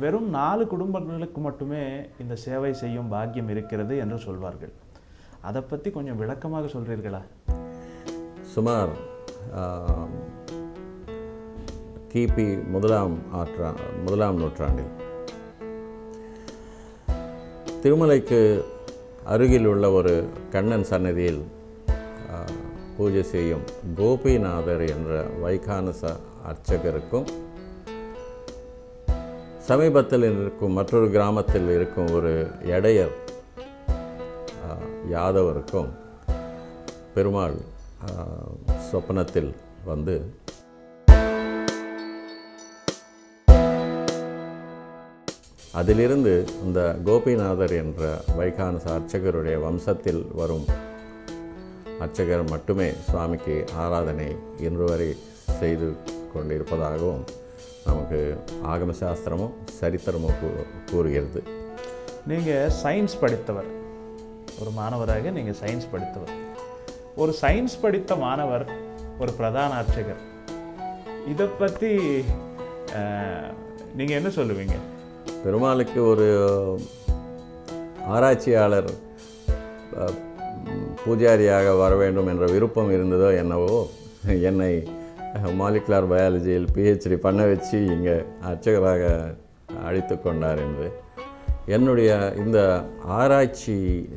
வெறும் 4 குடும்பங்களுக்கு மட்டுமே இந்த சேவை செய்யும் பாக்கியம் இருக்கிறது என்று சொல்வார்கள். அதை பற்றி கொஞ்சம் விளக்கமாக சொல்கிறீர்களா? சுமார் கிபி முதலாம் நூற்றாண்டில் திருமலைக்கு அருகில் உள்ள ஒரு கண்ணன் சன்னதியில் பூஜை செய்யும் கோபிநாதர் என்ற வைகானச அர்ச்சகருக்கும் சமீபத்தில் இருக்கும் மற்றொரு கிராமத்தில் இருக்கும் ஒரு எடையர் யாதவருக்கும் பெருமாள் சொப்பனத்தில் வந்து அதிலிருந்து இந்த கோபிநாதர் என்ற வைகானச அர்ச்சகருடைய வம்சத்தில் வரும் அர்ச்சகர் மட்டுமே சுவாமிக்கு ஆராதனை இன்று வரை செய்து கொண்டிருப்பதாகவும் நமக்கு ஆகம சாஸ்திரமும் சரித்திரமும் கூறுகிறது. நீங்கள் சயின்ஸ் படித்தவர், ஒரு மாணவராக நீங்கள் சயின்ஸ் படித்தவர். ஒரு சயின்ஸ் படித்த மாணவர் ஒரு பிரதான அர்ச்சகர், இதை பற்றி நீங்கள் என்ன சொல்லுவீங்க? பெருமாளுக்கு ஒரு ஆராய்ச்சியாளர் பூஜாரியாக வர வேண்டும் என்ற விருப்பம் இருந்ததோ என்னவோ என்னை மாலிகுலர் பயாலஜியில் பிஹெச்டி பண்ண வச்சு இங்கே அர்ச்சகராக அழைத்து கொண்டார் என்று என்னுடைய இந்த ஆராய்ச்சி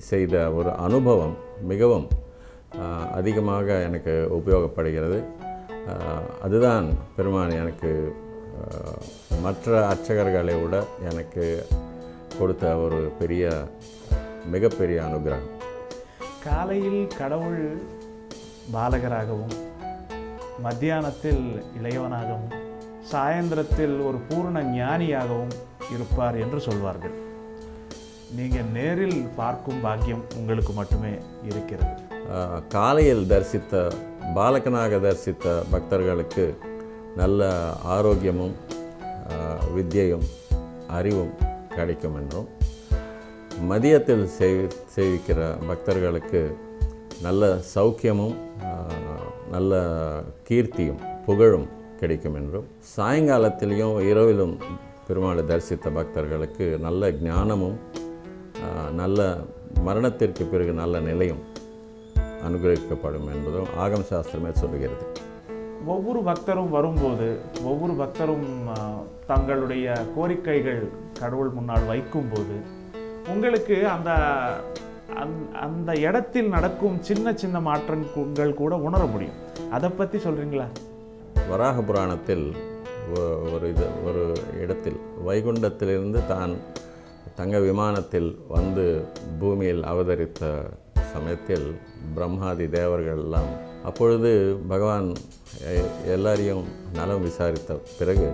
செய்த ஒரு அனுபவம் மிகவும் அதிகமாக எனக்கு உபயோகப்படுகிறது. அதுதான் பெருமான் எனக்கு மற்ற அர்ச்சகர்களை விட எனக்கு கொடுத்த ஒரு மிகப்பெரிய அனுகிரகம். காலையில் கடவுள் பாலகராகவும், மத்தியானத்தில் இளையவனாகவும், சாயந்திரத்தில் ஒரு பூர்ண ஞானியாகவும் இருப்பார் என்று சொல்வார்கள். நீங்கள் நேரில் பார்க்கும் பாக்கியம் உங்களுக்கு மட்டுமே இருக்கிறது. காலையில் பாலகனாக தரிசித்த பக்தர்களுக்கு நல்ல ஆரோக்கியமும் வித்யையும் அறிவும் கிடைக்கும் என்றும், மதியத்தில் சேவிக்கிற பக்தர்களுக்கு நல்ல சௌக்கியமும் நல்ல கீர்த்தியும் புகழும் கிடைக்கும் என்றும், சாயங்காலத்திலையும் இரவிலும் பெருமாளை தரிசித்த பக்தர்களுக்கு நல்ல ஞானமும் நல்ல மரணத்திற்கு பிறகு நல்ல நிலையும் அனுகிரகிக்கப்படும் என்பதும் ஆகம சாஸ்திரமே சொல்லுகிறது. ஒவ்வொரு பக்தரும் வரும்போது, ஒவ்வொரு பக்தரும் தங்களுடைய கோரிக்கைகள் கடவுள் முன்னால் வைக்கும்போது உங்களுக்கு அந்த இடத்தில் நடக்கும் சின்ன சின்ன மாற்றங்கள் கூட உணர முடியும். அதை பற்றி சொல்கிறீங்களா? வராக புராணத்தில் ஒரு இடத்தில் வைகுண்டத்திலிருந்து தான் தங்க விமானத்தில் வந்து பூமியில் அவதரித்த சமயத்தில் பிரம்மாதி தேவர்கள் எல்லாம், அப்பொழுது பகவான் எல்லாரையும் நலம் விசாரித்த பிறகு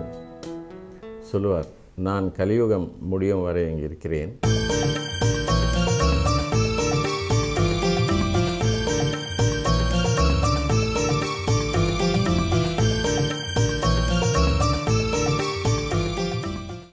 சொல்லுவார், நான் கலியுகம் முடியும் வரை இங்கே இருக்கிறேன்,